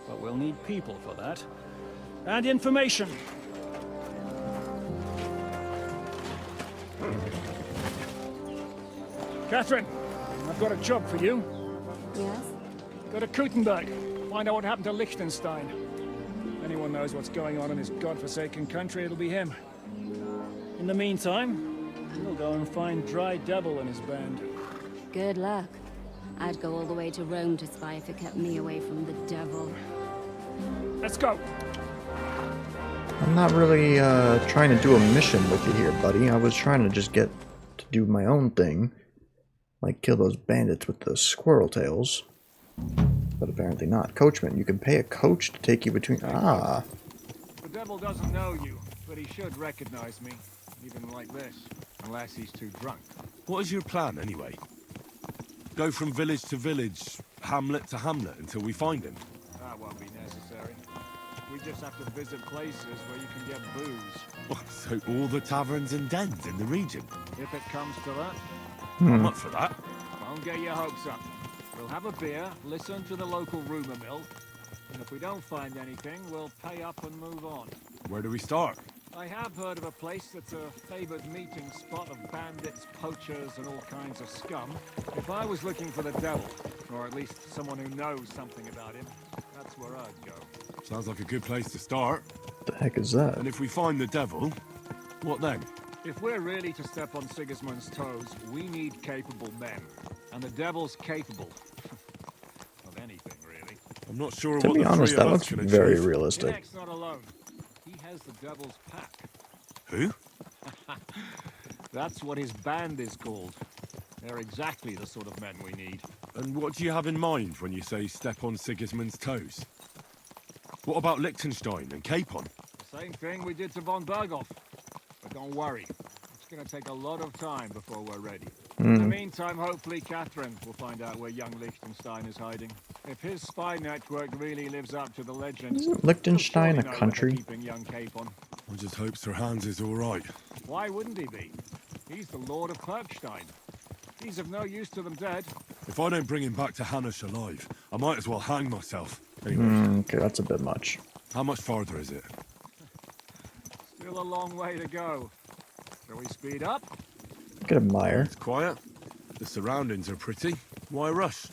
but we'll need people for that. And information. Catherine, I've got a job for you. Yes? Go to Kuttenberg. Find out what happened to Liechtenstein. Anyone knows what's going on in this godforsaken country, it'll be him. In the meantime, we'll go and find Dry Devil and his band. Good luck. I'd go all the way to Rome to spy if it kept me away from the devil. Let's go. I'm not really trying to do a mission with you here, buddy. I was trying to just get to do my own thing. Like kill those bandits with the squirrel tails. But apparently not. Coachman, you can pay a coach to take you between... Ah. The devil doesn't know you, but he should recognize me, even like this, unless he's too drunk. What is your plan, anyway? Go from village to village, hamlet to hamlet, until we find him? That won't be necessary. We just have to visit places where you can get booze. What, so all the taverns and dens in the region? If it comes to that, I'm up for that. don't get your hopes up. We'll have a beer, listen to the local rumor mill, and if we don't find anything, we'll pay up and move on. Where do we start? I have heard of a place that's a favored meeting spot of bandits, poachers, and all kinds of scum. If I was looking for the devil, or at least someone who knows something about him, that's where I'd go. Sounds like a good place to start. What the heck is that? And if we find the devil, what then? If we're really to step on Sigismund's toes, we need capable men. And the devil's capable. Of anything, really. I'm not sure To what be the honest, three that of us looks can very achieve. realistic. Inek's not alone. He has the devil's pack. Who? That's what his band is called. They're exactly the sort of men we need. And what do you have in mind when you say step on Sigismund's toes? What about Liechtenstein and Capon? Same thing we did to von Berghoff. But don't worry. It's going to take a lot of time before we're ready. In the meantime, hopefully Catherine will find out where young Liechtenstein is hiding. If his spy network really lives up to the legend, Isn't Liechtenstein she'll a surely know country? where they're keeping young Capon. I just hope Sir Hans is all right. Why wouldn't he be? He's the Lord of Kirkstein. He's of no use to them dead. If I don't bring him back to Hanush alive, I might as well hang myself. Anyway, Okay, that's a bit much. how much farther is it? Still a long way to go. Shall we speed up? I could admire. It's quiet. The surroundings are pretty. Why rush?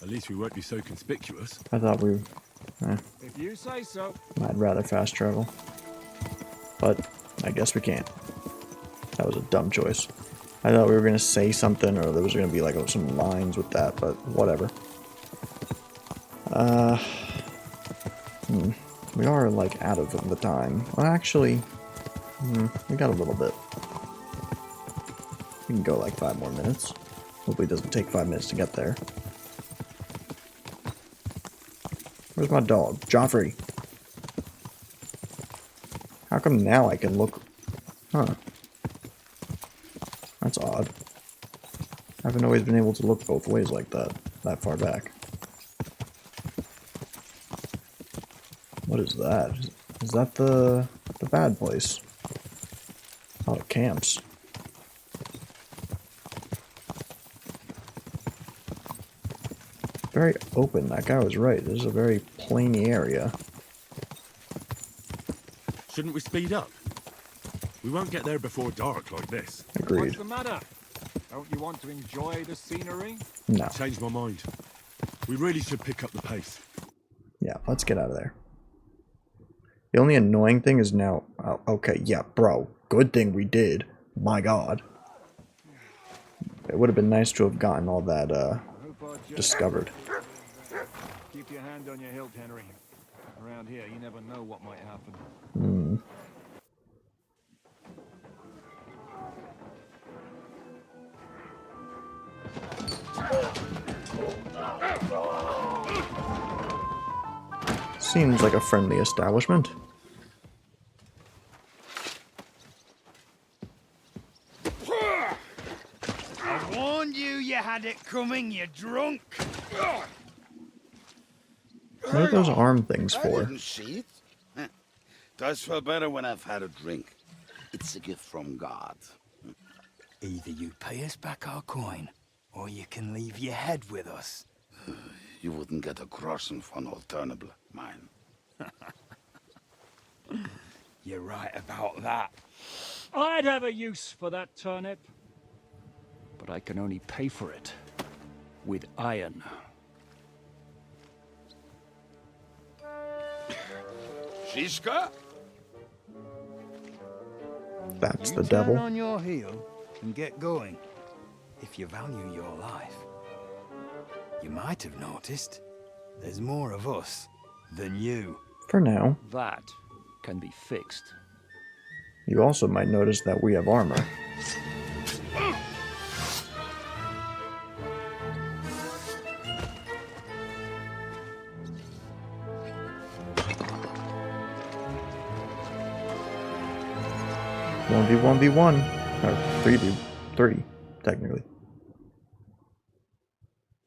At least we won't be so conspicuous. I thought we... If you say so. I'd rather fast travel. But I guess we can't. That was a dumb choice. I thought we were going to say something or there was going to be like some lines with that, but whatever. We are like out of the time. Well, actually, we got a little bit. We can go like 5 more minutes. Hopefully it doesn't take 5 minutes to get there. Where's my dog? Joffrey. How come now I can look... Huh. That's odd. I haven't always been able to look both ways like that far back. What is that? Is that the bad place? Oh, it camps. very open. That guy was right. This is a very plainy area. Shouldn't we speed up? We won't get there before dark like this. Agreed. What's the matter? Don't you want to enjoy the scenery? No. Changed my mind. We really should pick up the pace. Yeah, let's get out of there. The only annoying thing is now... Oh, okay, yeah, bro. Good thing we did. My god. It would have been nice to have gotten all that, discovered. Keep your hand on your hilt, Henry. Around here, you never know what might happen. Hmm. Seems like a friendly establishment. I warned you, you had it coming, you drunk. What are those arm things I for? didn't see it. Does feel better when I've had a drink. It's a gift from God. Either you pay us back our coin, or you can leave your head with us. You wouldn't get a groschen for an alternative, mine. You're right about that. I'd have a use for that turnip. But I can only pay for it with iron. Shiska? That's You the turn devil. on your heel and get going. If you value your life, you might have noticed there's more of us than you. For now. That can be fixed. You also might notice that we have armor. One v one v one, or 3v3, technically.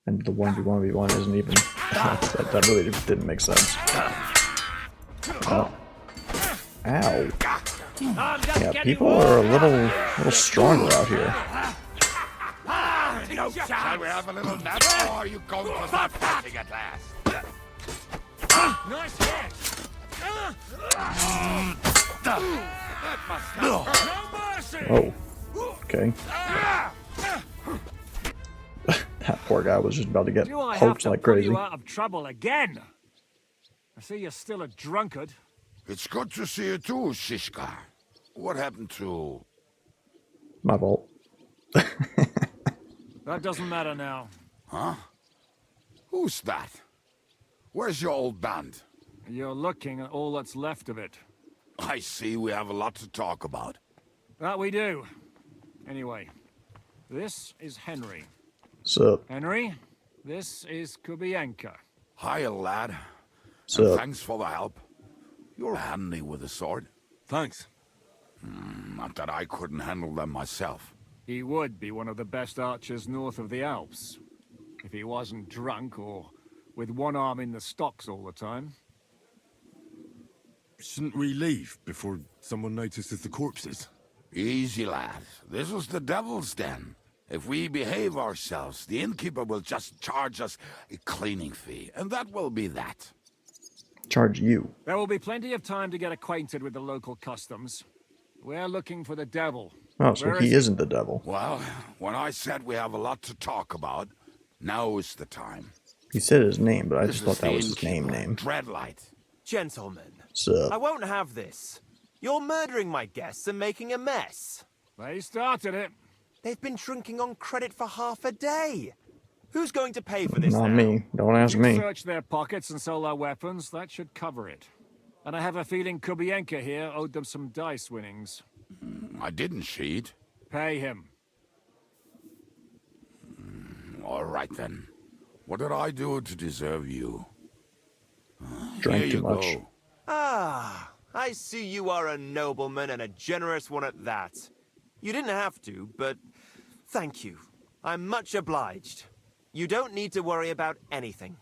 And the 1v1v1 isn't even... that really didn't make sense. Oh. Ow. Yeah, people are a little stronger out here. Shall we have a little nap, or are you going to start fighting at last? Nice hit! No mercy! Oh. Okay. That poor guy was just about to get Do I have poked to like pull crazy. you out of trouble again? I see you're still a drunkard. It's good to see you too, Shishka. What happened to... My fault. That doesn't matter now. Huh? Who's that? Where's your old band? You're looking at all that's left of it. I see we have a lot to talk about. That we do. Anyway, this is Henry. Sup? Henry, this is Kubienka. Hiya, lad. Sup? And thanks for the help. You're handy with a sword. Thanks. Not that I couldn't handle them myself. He would be one of the best archers north of the Alps. If he wasn't drunk or with one arm in the stocks all the time. Shouldn't we leave before someone notices the corpses? Easy, lad. This was the devil's den. If we behave ourselves, the innkeeper will just charge us a cleaning fee, and that will be that. Charge you. There will be plenty of time to get acquainted with the local customs. We're looking for the devil. Oh, so Where he is isn't the devil. Well, when I said we have a lot to talk about, now is the time. He said his name, but I This just is thought that the was his name. innkeeper, Dreadlight. Gentlemen, Sup? I won't have this. You're murdering my guests and making a mess. They started it. They've been drinking on credit for half a day. Who's going to pay for this Not now? me. Don't ask You me. search their pockets and sell their weapons, that should cover it. And I have a feeling Kubienka here owed them some dice winnings. I didn't cheat. Pay him. All right, then. What did I do to deserve you? Drank Here too you much. go. Ah, I see you are a nobleman and a generous one at that. You didn't have to, but thank you. I'm much obliged. You don't need to worry about anything.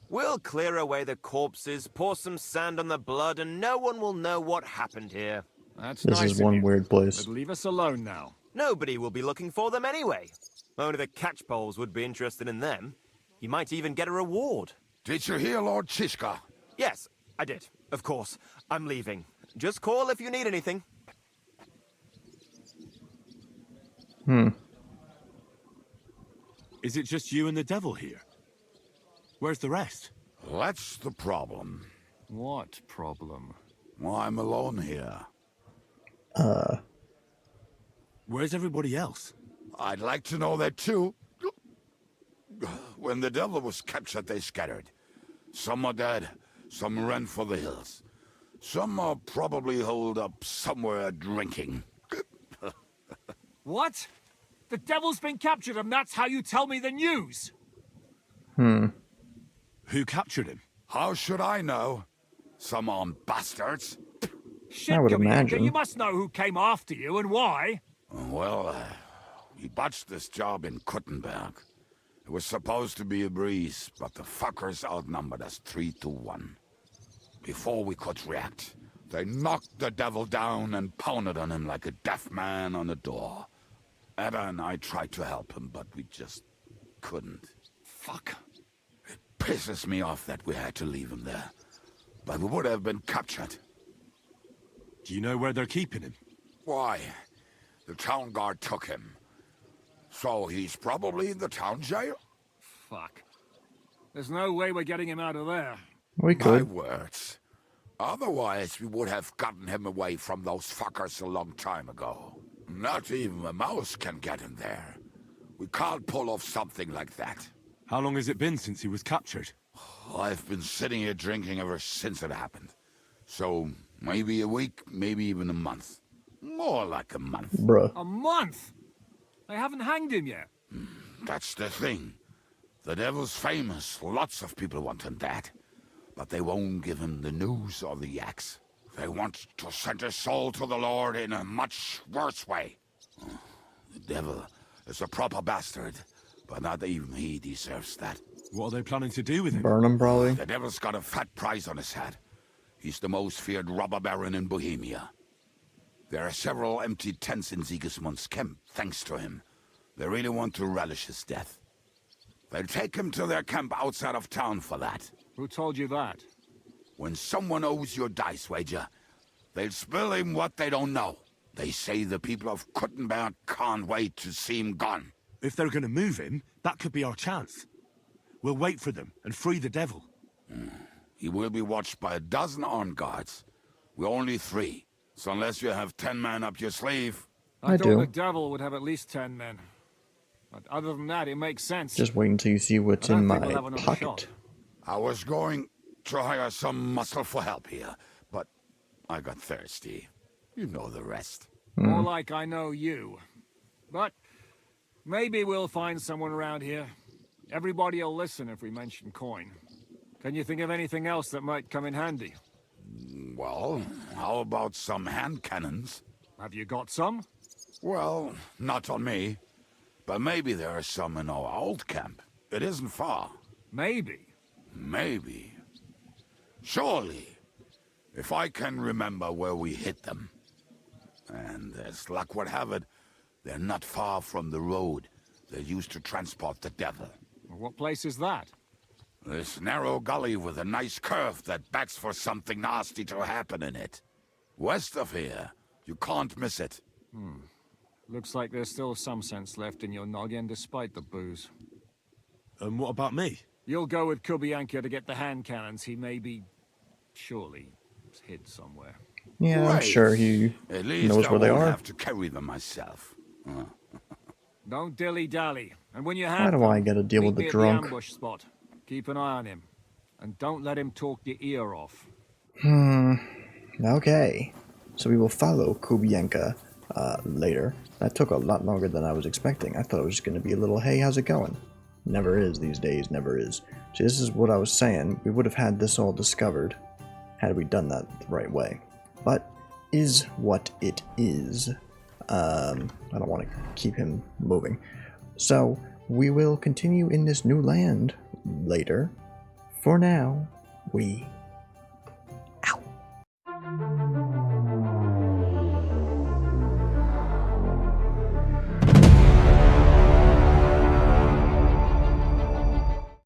We'll clear away the corpses, pour some sand on the blood, and no one will know what happened here. That's This nice is of one you. weird place. But leave us alone now. Nobody will be looking for them anyway. Only the catchpoles would be interested in them. You might even get a reward. Did you hear Lord Chishka? Yes, I did. Of course. I'm leaving. Just call if you need anything. Is it just you and the devil here? Where's the rest? That's the problem. What problem? Well, I'm alone here. Where's everybody else? I'd like to know that too. When the devil was captured, they scattered. Some are dead, some ran for the hills. Some are probably holed up somewhere drinking. What? The devil's been captured and that's how you tell me the news? Who captured him? How should I know? Some armed bastards. Shit, I would Kuttenberg, imagine. you must know who came after you and why. Well, we botched this job in Kuttenberg. It was supposed to be a breeze, but the fuckers outnumbered us 3-1. Before we could react, they knocked the devil down and pounded on him like a deaf man on a door. Ada and I tried to help him, but we just couldn't. Fuck. It pisses me off that we had to leave him there. But we would have been captured. Do you know where they're keeping him? Why? The town guard took him. So he's probably in the town jail? Fuck. There's no way we're getting him out of there. We My could. words. Otherwise, we would have gotten him away from those fuckers a long time ago. Not even a mouse can get him there. We can't pull off something like that. How long has it been since he was captured? I've been sitting here drinking ever since it happened. So, maybe a week, maybe even a month. More like a month. Bruh. A month? They haven't hanged him yet. That's the thing. The devil's famous. Lots of people want him dead. But they won't give him the news or the axe. They want to send his soul to the Lord in a much worse way. The devil is a proper bastard, but not even he deserves that. What are they planning to do with him? Burn him, probably. The devil's got a fat price on his head. He's the most feared robber baron in Bohemia. There are several empty tents in Sigismund's camp, thanks to him. They really want to relish his death. They'll take him to their camp outside of town for that. Who told you that? When someone owes you a dice wager, they'll spill him what they don't know. They say the people of Kuttenberg can't wait to see him gone. If they're going to move him, that could be our chance. We'll wait for them and free the devil. He will be watched by a dozen armed guards. We're only 3. So unless you have 10 men up your sleeve... I thought do. the devil would have at least 10 men. But other than that, it makes sense. Just wait until you see what's I don't in think my we'll have another pocket. shot. I was going to hire some muscle for help here, but I got thirsty. You know the rest. More like I know you. But maybe we'll find someone around here. Everybody will listen if we mention coin. Can you think of anything else that might come in handy? Well, how about some hand cannons? Have you got some? Well, not on me. But maybe there are some in our old camp. It isn't far. Maybe. Maybe. Surely. If I can remember where we hit them. And as luck would have it, they're not far from the road they used to transport the devil. What place is that? This narrow gully with a nice curve that begs for something nasty to happen in it. West of here. You can't miss it. Looks like there's still some sense left in your noggin despite the booze. And what about me? You'll go with Kubianka to get the hand cannons. He may be... surely hid somewhere. Yeah, I'm Right. sure he At least knows I where they won't are. have to carry them myself. Don't dilly-dally. And when you Why have do them, I gotta deal meet with the me at drunk? ambush spot. Keep an eye on him. And don't let him talk your ear off. Okay. So we will follow Kubienka later. That took a lot longer than I was expecting. I thought it was just going to be a little, hey, how's it going? Never is these days, never is. See, this is what I was saying. We would have had this all discovered had we done that the right way. But is what it is. I don't want to keep him moving. So we will continue in this new land later. For now, we